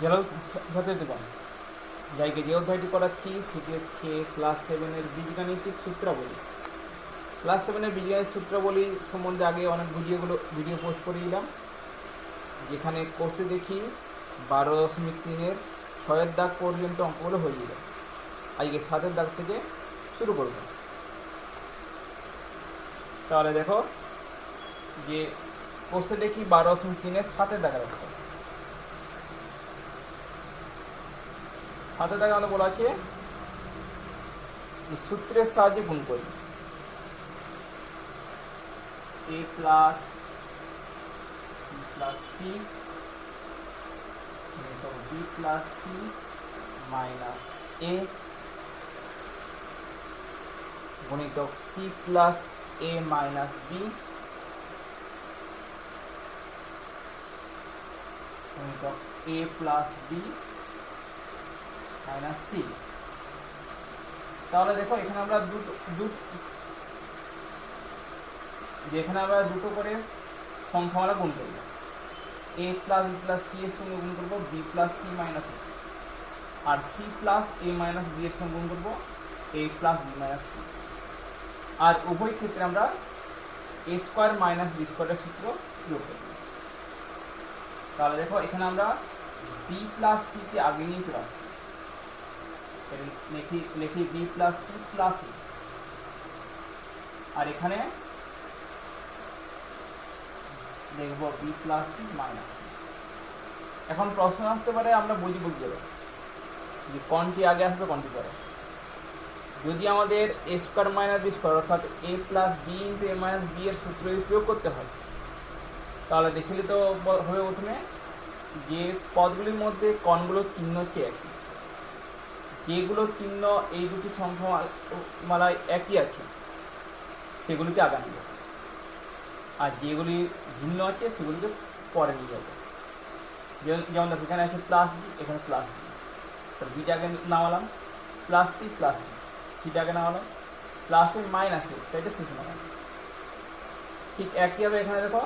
যথাযথ যাইকে যে অধ্যায়টি করাচ্ছি সেটি হচ্ছে ক্লাস 7-এর বীজগাণিতিক সূত্রাবলী। ক্লাস 7-এর বীজগাণিতিক সূত্রাবলী সম্বন্ধে আগে অনেক ভিডিও পোস্ট করে দিলাম, যেখানে কোর্সে দেখি 12.3-এর 6-এর দাগ পর্যন্ত অঙ্কগুলো হয়ে যাবে। আজকে 7-এর দাগ থেকে শুরু করব। তাহলে দেখো যে কোর্সে দেখি 12.3-এর 7-এর দাগের অঙ্ক। 7-এর দাগে আমাদের বলা আছে সূত্রের সাহায্যে গুণ করি। a plus c b plus C minus a গুণিতক c plus a minus b গুণিতক a plus b minus c. তাহলে দেখো এখানে আমরা দুটো করে সংখ্যামালা গুণ করবো। A plus b plus C এর সঙ্গে গুণ করবো b plus C minus a, আর c plus a minus B এর সঙ্গে গুণ করবো a plus b minus c. আর উভয় ক্ষেত্রে আমরা এ স্কোয়ার মাইনাস বি স্কোয়ারের সূত্র প্রয়োগ করব। তাহলে দেখো এখানে আমরা বি প্লাস সি কে আগে নিয়ে চলে আসছি, লিখি B plus C plus A, আর এখানে দেখব B plus C minus C. এখন প্রশ্ন আসতে পারে, আমরা বুঝতে পারবো যে কোনটি আগে আসবে কোনটি পরে। যদি আমাদের এ স্কোয়ার মাইনাস বি স্কোয়ার অর্থাৎ এ প্লাস বি ইন্টু এ মাইনাস বি এর সূত্র প্রয়োগ করতে হয়, তাহলে দেখিলে তো হবে প্রথমে যে পদগুলির মধ্যে কোনগুলোর চিহ্ন হচ্ছে একই। যেগুলো চিহ্ন এই দুটি সংখ্যামালায় একই আছে সেগুলিকে আগে নিয়ে যাবে, আর যেগুলি ভিন্ন আছে সেগুলিকে পরে নিয়ে যাবে। যেমন দেখো এখানে আছে প্লাস বি, এখানে প্লাস বি, তো বিটাকে নামালাম, প্লাস সি সিটাকে নামালাম, প্লাস এ মাইনাস এ তাইটা শেষে নামালাম। ঠিক একইভাবে এখানে দেখো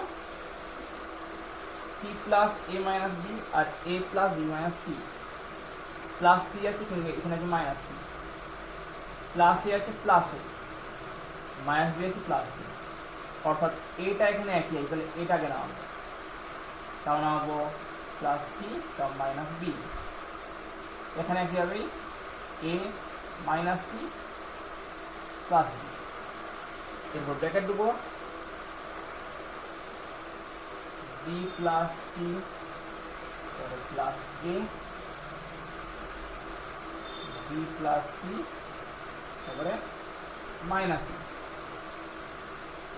c plus a minus b আর a plus b minus c. Plus c আছে এখানে আছে মাইনাস সি, প্লাস এ আছে প্লাস এ, মাইনাস বি আছে প্লাস বি, অর্থাৎ এটা এখানে একই আছে, তাহলে এটাকে নামাবো। তাও নামাবো প্লাস সি তাও মাইনাস বি। এখানে কি হবে এ মাইনাস সি প্লাস বি, এরপর ব্র্যাকেট দেবো B plus C plus A B plus C তারপরে মাইনাস সি।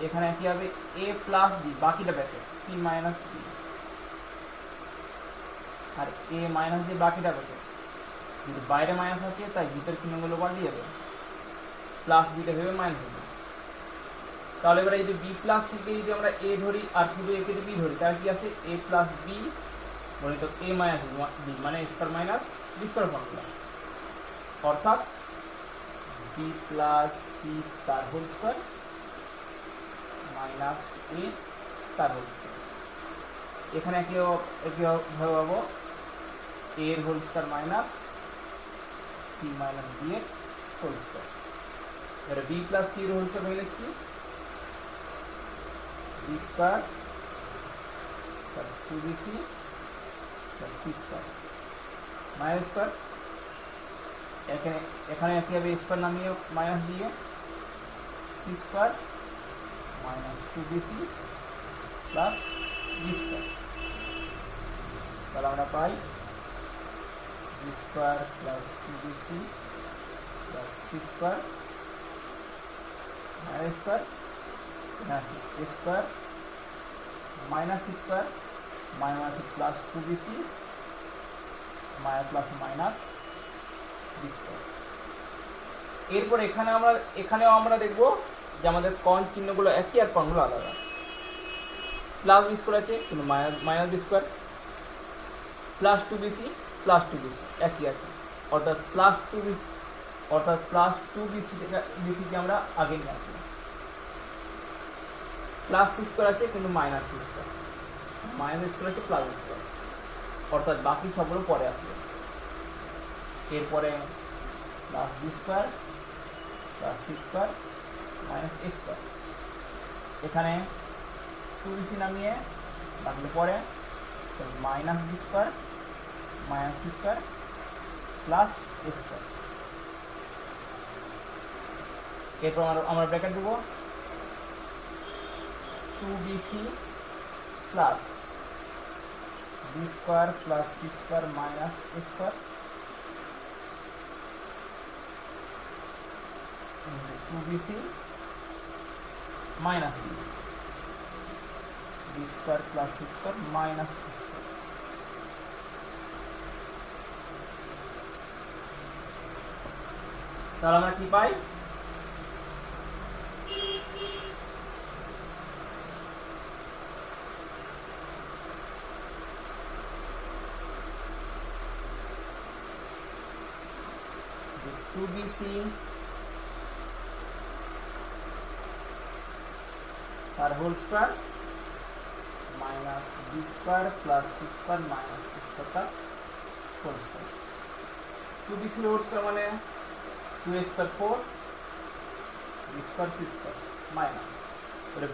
এখানে কি হবে এ প্লাস বি, বাকিটা ব্র্যাকেট সি মাইনাস বি, আর এ মাইনাস বি বাকিটা ব্র্যাকেট। যদি বাইরে মাইনাস আছে তাই ভিতর চিহ্নগুলো পাল্টে যাবে, প্লাস বিটা ভেবে মাইনাস হবে। তাহলে এবারে যদি বি প্লাস সিকে যদি আমরা এ ধরি আর শুধু একে যদি বি ধরি, তাহলে কি আছে এ প্লাস বি গণিত এ মাইনাস বি মানে square minus B square formula, অর্থাৎ বি প্লাস সি তার হোল স্কোয়ার মাইনাস এ তার হোল স্কোয়ার। এখানে একইভাবে পাবো এর whole square minus C minus B এর হোল স্কোয়ার। এবারে বি প্লাস সি এর হোল স্কোয়ার হয়ে লিখছি B square plus 2bc plus C square minus square. এখানে একইভাবে স্কোয়ার নামিয়ে মাইনাস দিয়ে C square minus 2bc plus B square. তাহলে আমরা পাই b square plus 2bc plus C square minus square a square minus c square minus plus 2bc plus minus B square. এরপর এখানেও আমরা দেখবো যে আমাদের কোণ চিহ্নগুলো একই আর কোণগুলো আলাদা। প্লাস বি স্কোয়ার আছে কিন্তু minus B square, plus 2bc একই আছে, অর্থাৎ প্লাস 2bc আমরা আগে নিয়ে আসবো। প্লাস সি স্কোয়ার আছে কিন্তু minus c square, minus square আছে প্লাস স্কোয়ার। অর্থাৎ বাকি সবগুলো পরে আসবে। এরপরে plus B square plus C square minus a square, এখানে 2bc নামিয়ে রাখলে পরে minus B square minus c square plus a square. এরপর আমরা ব্র্যাকেট দেবো 2bc plus B square plus C square minus a square 2bc minus B square plus C square minus তাহলে আমরা কি পাই? টু বিসি তার whole square minus B square plus C square minus c square তার whole square. 2bc whole square মানে 2a square 4 b square C square minus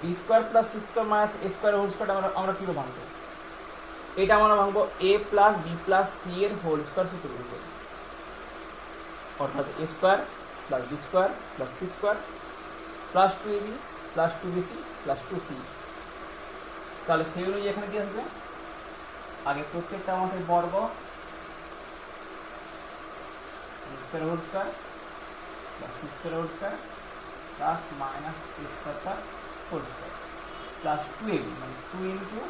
B square plus C square minus a square whole square আমরা কীভাবে ভাঙবো? এটা আমরা ভাঙবো a plus b plus C এর whole square সূত্রগুলো করে, অর্থাৎ a square plus B square plus C square plus 2ab plus 2bc plus 2c। তাহলে সেই অনুযায়ী এখানে কি আসবে? আগে প্রত্যেকটা আমাদের বর্গ square whole square plus C square whole square plus minus a square তার হোল স্কোয়ার প্লাস 2ab মানে 2 into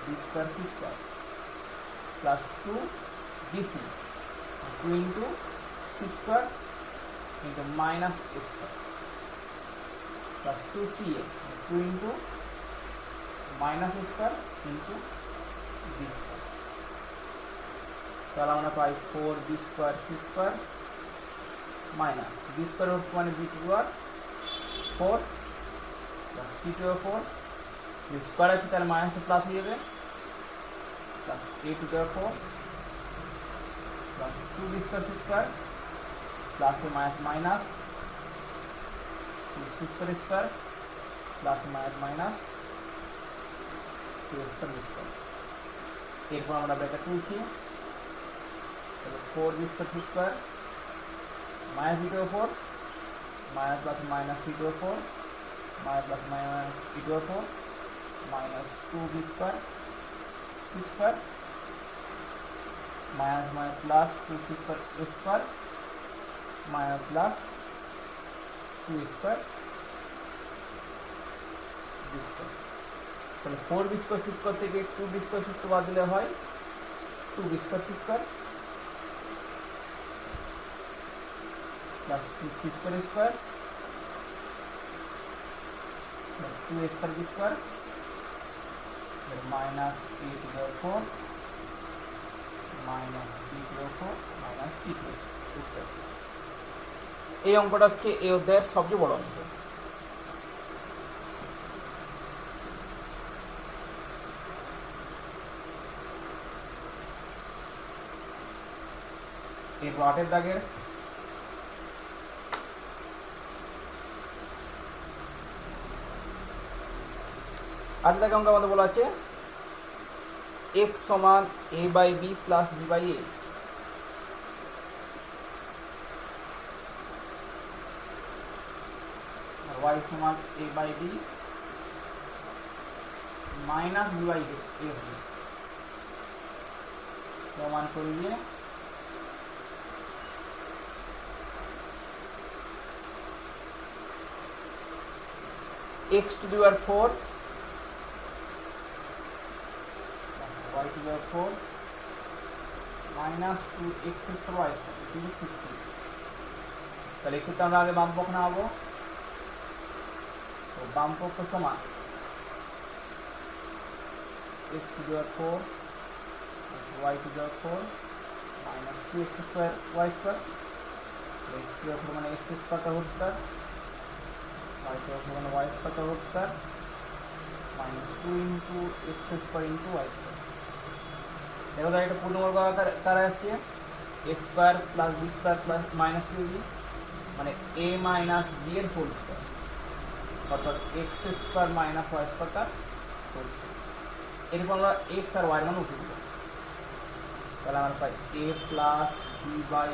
b square C square plus 2bc 2 into c square into minus a square plus 2ca 2 into minus a square into b square. তাহলে আমরা পাই 4b square C square minus B square whole মানে b to আর 4 plus c to 4 b square আছে তাহলে minus plus হয়ে যাবে plus a to 4 plus 2b square C square plus minus minus c square square plus minus minus square square. এরপর আমরা bracket তুলছি 4b square C square minus b to 4 minus plus minus c to 4 minus plus minus c to 4 minus 2b square C square minus minus plus 2c square a square minus plus 2 square B square. তাহলে 4b square C square থেকে 2b square C square বাদ দিলে হয় 2b square C square plus 2c square square 2a square B square minus a to the 4 minus b to the 4 minus c to the 4। এই অঙ্কটা হচ্ছে এই অধ্যায়ের সবচেয়ে বড় অঙ্ক। এরপর 8 দাগের অঙ্ক আমাদের বলা আছে x সমান a by b plus b by a। y সমান a by b minus b by a হবে প্রমাণ করিয়ে x to the power 4 y to the power 4 minus 2x square y equal to 16। তাহলে এক্ষেত্রে আমরা আগে বাম পক্ষ নামাবো, তো বাম পক্ষ সমান x to the power 4 y to the power minus 2x square y square x to the power মানে x square টা whole square y to the power মানে y square টা whole square minus 2 into x square into y square। দেখো তো একটা পূর্ণবর্গ আকারে আসছে a square plus B square plus minus two b, মানে এ মাইনাস বি এর হোল স্কোয়ার, অর্থাৎ x square minus y square তার হোল স্কোয়ার। এরপর আমরা এক্স আর ওয়াই মান উঠে দেবো, তাহলে আমরা পাই a plus b by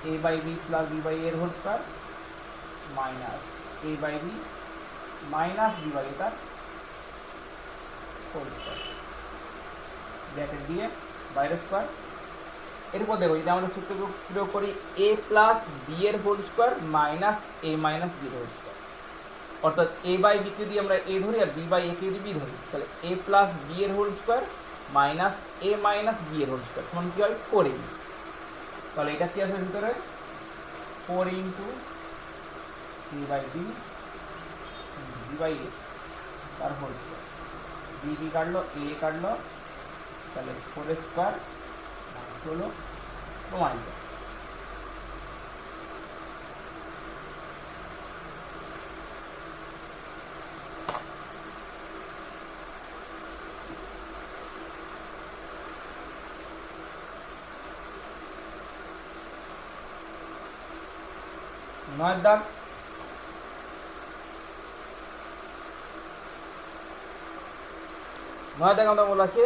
a by b plus b by এর whole square minus a by b minus b by তার হোল স্কোয়ার, ব্র্যাকেট দিয়ে বাইরের স্কোয়ার। এরপর দেখো যদি আমরা সূত্র প্রয়োগ করি এ প্লাস বি এর হোল স্কোয়ার মাইনাস এ মাইনাস বি এর হোল স্কোয়ার, অর্থাৎ এ বাই বি কে যদি আমরা এ ধরি আর বি বাই এ কে যদি বি ধরি, তাহলে এ প্লাস বি এর হোল স্কোয়ার মাইনাস এ মাইনাস বি এর হোল স্কোয়ার সমান কি হয় 4ab। তাহলে এটা কি আসবে ভিতরে 4 into c by b b by a তার হোল স্কোয়ার, বি বি কাটলো এ কাটলো, তাহলে 4 স্কোয়ার হলো প্রমাণিত। নয় দাগ, নয় দাগ আমরা বলা আছে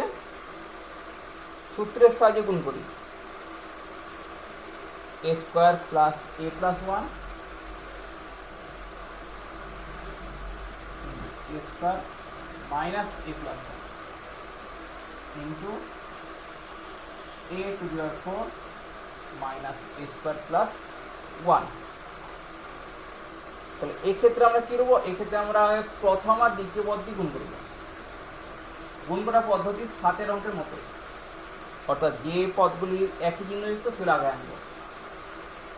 সূত্রের সাহায্যে গুণ করি a square plus a plus one a square minus a plus one into a to the power 4 minus a square plus one. তাহলে এক্ষেত্রে আমরা কি করবো, এক্ষেত্রে আমরা প্রথম আর দ্বিতীয় পদটি গুণ করবো। গুণ করা পদ্ধতি 7-এর অঙ্কের মতো, অর্থাৎ যে পদগুলি একই চিহ্নযুক্ত সেগুলো আগে আনবো।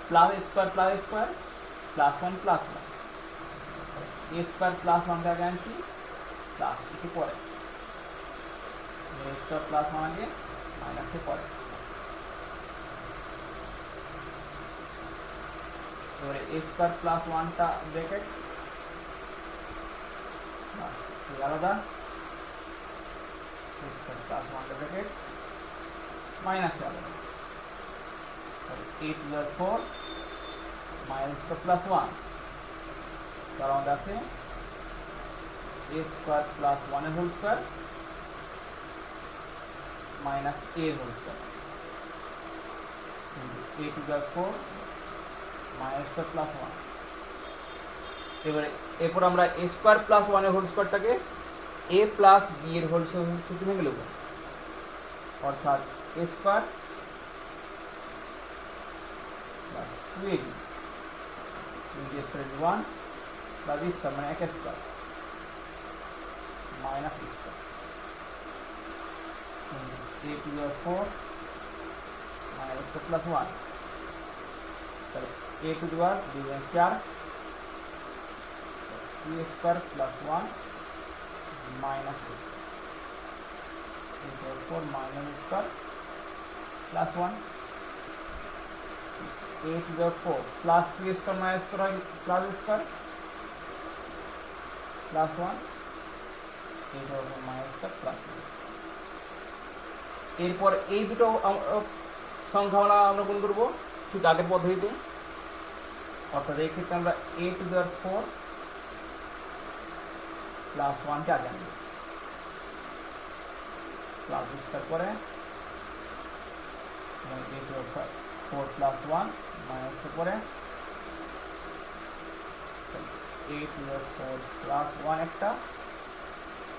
Plus square plus one plus one, a square plus ওয়ানকে আগে আনছি, প্লাস একটু পরে এ স্কোয়ার প্লাস ওয়ান আগে মাইনাসে পরে। এবারে এ স্কোয়ার প্লাস ওয়ানটা ব্র্যাকেট আলাদা, এ স্কোয়ার প্লাস ওয়ানটা ব্র্যাকেট মাইনাসে আলাদা, a to the power 4 minus plus one, তার আমাদের আছে এ স্কোয়ার প্লাস ওয়ানের whole square minus a whole square, a to the power 4 minus plus one. এবারে এরপর আমরা এ স্কোয়ার প্লাস ওয়ানের হোল স্কোয়ারটাকে এ প্লাস বি এর হোল সূত্র ভেঙে নেব, অর্থাৎ a square plus 2ab into A square 1 plus B square মানে 1 square minus square a to the power 4 minus plus 1, তাহলে a to the power 4 2 square plus 1 minus 4 minus square plus 1 a to the 4 plus 2 square minus square plus square plus 1 a to the 4 minus square plus 1। এরপর এই দুটো সংখ্যা আমরা গুণ করবো ঠিক আগের পদ্ধতিতে, অর্থাৎ এই ক্ষেত্রে আমরা a to the 4 প্লাস 1 কে আগে আনবো, প্লাস স্কোয়ার করে a to the 4 plus 1 minus করে a to the 4 প্লাস 1 একটা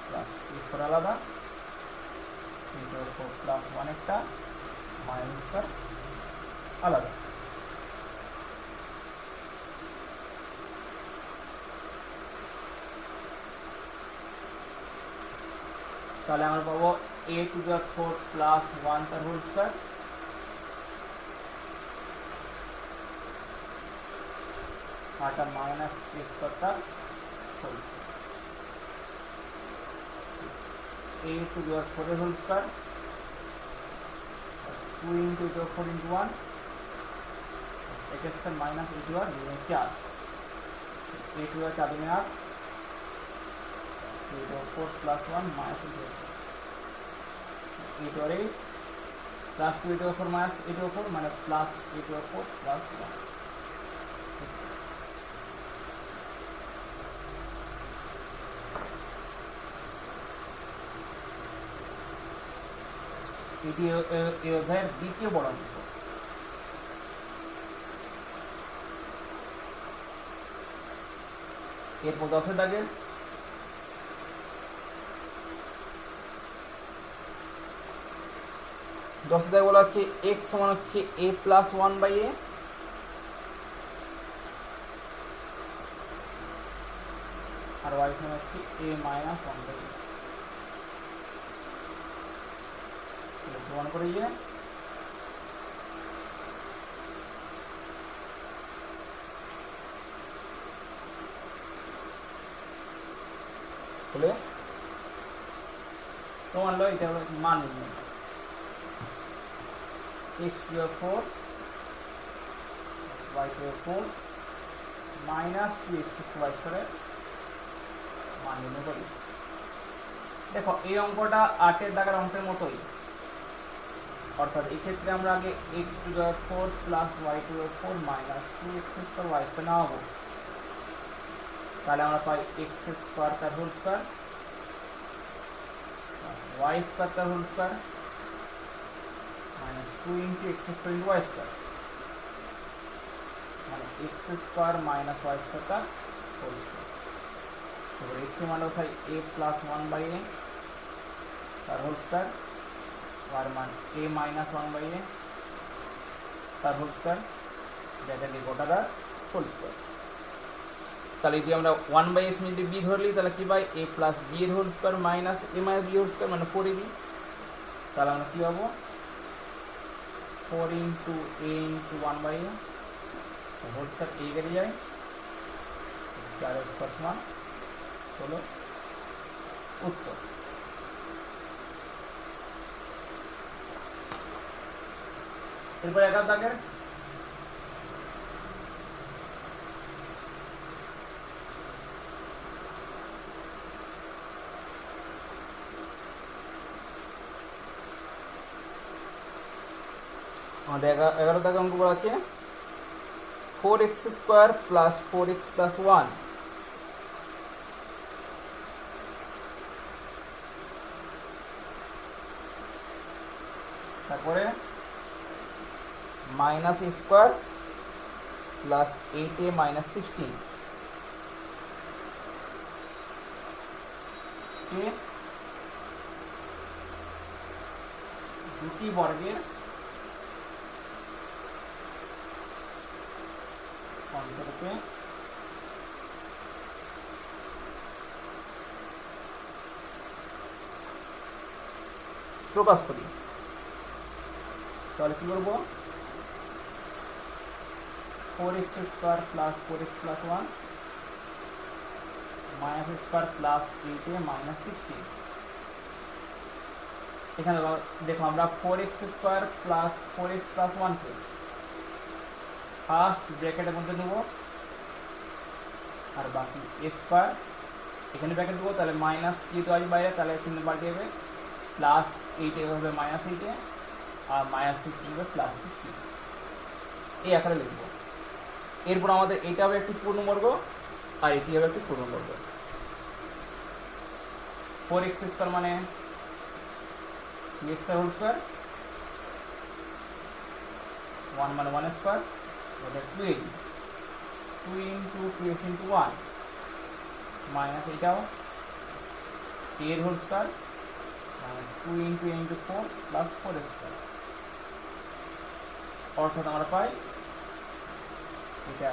প্লাস স্কোয়ার আলাদা, a to the 4 প্লাস 1 একটা মাইনাস স্কোয়ার আলাদা। তাহলে আমরা পাবো a to the 4 প্লাস 1 তার হোল স্কোয়ার आटा माइनस एक करता a to the 4 whole square 2 into 4 into 1 एक minus a to the 4 a to the 4 में 8 4 plus 1 minus a to the 8 plus 2 a to the 4 minus a to the 4 মানে plus a to the 4 plus 1। এটি এই অধ্যায়ের দ্বিতীয় বড় অঙ্ক। এরপর 10 দাগে বলা হচ্ছে x সমান হচ্ছে a plus 1/a R y সমান হচ্ছে a মাইনাস 1/a। প্রমাণ করে গিয়ে বলে প্রমাণ লো এটা মান নির্ণয় x to the 4 y to the 4 minus 2x square করে মান নির্ণয় করি। দেখো এই অঙ্কটা 8 এর দাগের অঙ্কের মতোই, অর্থাৎ এই ক্ষেত্রে আমরা আগে x to the 4 plus y to the 4 minus 2x square y square নেওয়া হবে, তাহলে আমরা পাই x স্কয়ার তার হোল স্কয়ার y স্কয়ার তার whole square minus 2 into x square into y square মানে x square minus y square তার whole square. এবার x এর মান হয় a প্লাস 1/a তার হোল স্কয়ার, y মান a মাইনাস 1/a তার হোল স্কয়ার, ব্র্যাকেট দিয়ে গোটাটা হোল স্কয়ার। তাহলে যদি আমরা 1/s মিনিটে b ধরলি তাহলে কি পাই a প্লাস b এর whole square minus a minus b whole square মানে 4ab। তাহলে আমরা কি পাবো 4 into a into 1/a whole square a কেটে যায় 4 স্কয়ার সমান 16 উত্তর। এরপর 11 দাগের আমাদের 11 দাগে অঙ্ক বলা আছে 4x square plus 4x plus 1 তারপরে minus a square plus 8a minus 16 কে দুটি বর্গের অন্তরকে প্রকাশ করি। তাহলে কি করবো 4x square plus 4x plus 1 minus square plus 8a minus 16। এখানে দেখো আমরা 4x square plus 4x plus 1 কে ফার্স্ট ব্র্যাকেটের মধ্যে নেব আর বাকি a স্কয়ার এখানে ব্র্যাকেট দেবো, তাহলে মাইনাস যেহেতু আসবে বাইরে তাহলে চিহ্ন পাল্টে যাবে, প্লাস 8 হবে মাইনাস 8 আর মাইনাস 16 হবে প্লাস 16 এই আকারে লিখবো। এরপর আমাদের এটা হবে একটি পূর্ণবর্গ আর এটি হবে একটি পূর্ণবর্গ। 4x স্কয়ার মানে 2x হোল স্কয়ার, 1 মানে 1 স্কয়ার, ওটা 2a 2 into 2x into 1 minus এটাও a এর whole square minus 2 into a into 4 plus 4 square, অর্থাৎ আমরা পাই এটা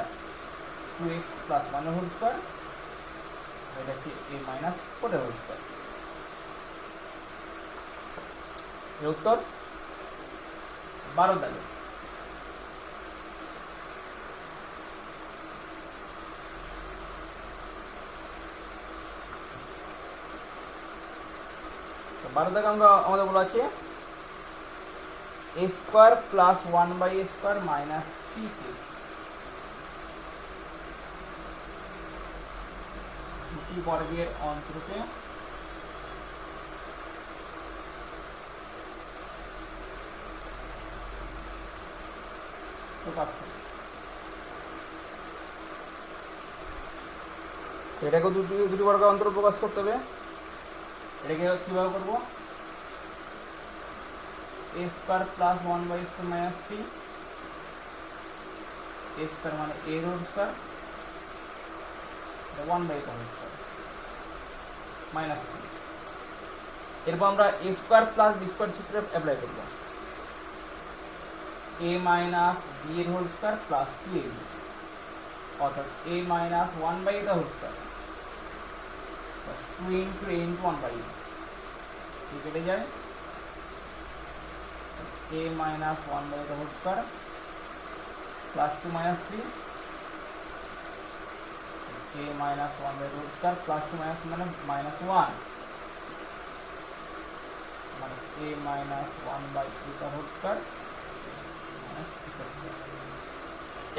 2x প্লাস 1 এর হোল স্কয়ার, এটা হচ্ছে a মাইনাস 4 এর হোল স্কয়ার। এর উত্তর 12 দাগে। তো 12 দাগে আমাদের বলা আছে a square plus 1/a square minus 3k দুটি বর্গের অন্তরকে প্রকাশ করব। এটাকে দুটি বর্গ অন্তর প্রকাশ করতে হবে। এটাকে কিভাবে করবো? a square plus 1/a² minus 3, a square মানে a whole square 1/a² minus 3। এরপর আমরা a square plus b square সূত্র অ্যাপ্লাই করব। a মাইনাস b এর হোল স্কয়ার প্লাস 2ab, অর্থাৎ a minus 1/a whole square 2 into a into 1/a, কেটে যায় a minus 1/a whole square plus 2 minus 3, a minus 1/a whole square plus 2 minus মানে minus 1, মানে a minus 1/a whole square।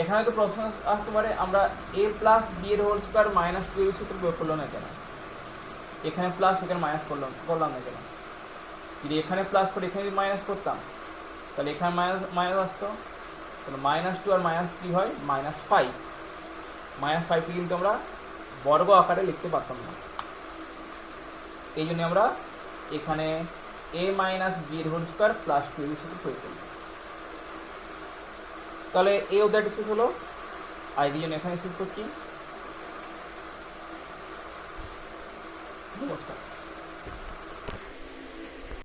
এখানে তো প্রশ্ন আসতে পারে আমরা a plus b এর হোল স্কয়ার মাইনাস 2 এর সূত্র প্রয়োগ করলাম না কেন, এখানে প্লাস এখানে মাইনাস করলাম না কেন? যদি এখানে প্লাস করে এখানে যদি মাইনাস করতাম তাহলে এখানে মাইনাস আসতো, তাহলে -2 আর -3 হয় -5। -5কে কিন্তু আমরা বর্গ আকারে লিখতে পারতাম না, এই জন্য আমরা এখানে a মাইনাস b এর হোল স্কয়ার প্লাস 2 এর সাথে প্রয়োগ করব। তাহলে এই অধ্যায়টি শেষ হলো, আজকের জন্য এখানে শেষ করছি। নমস্কার।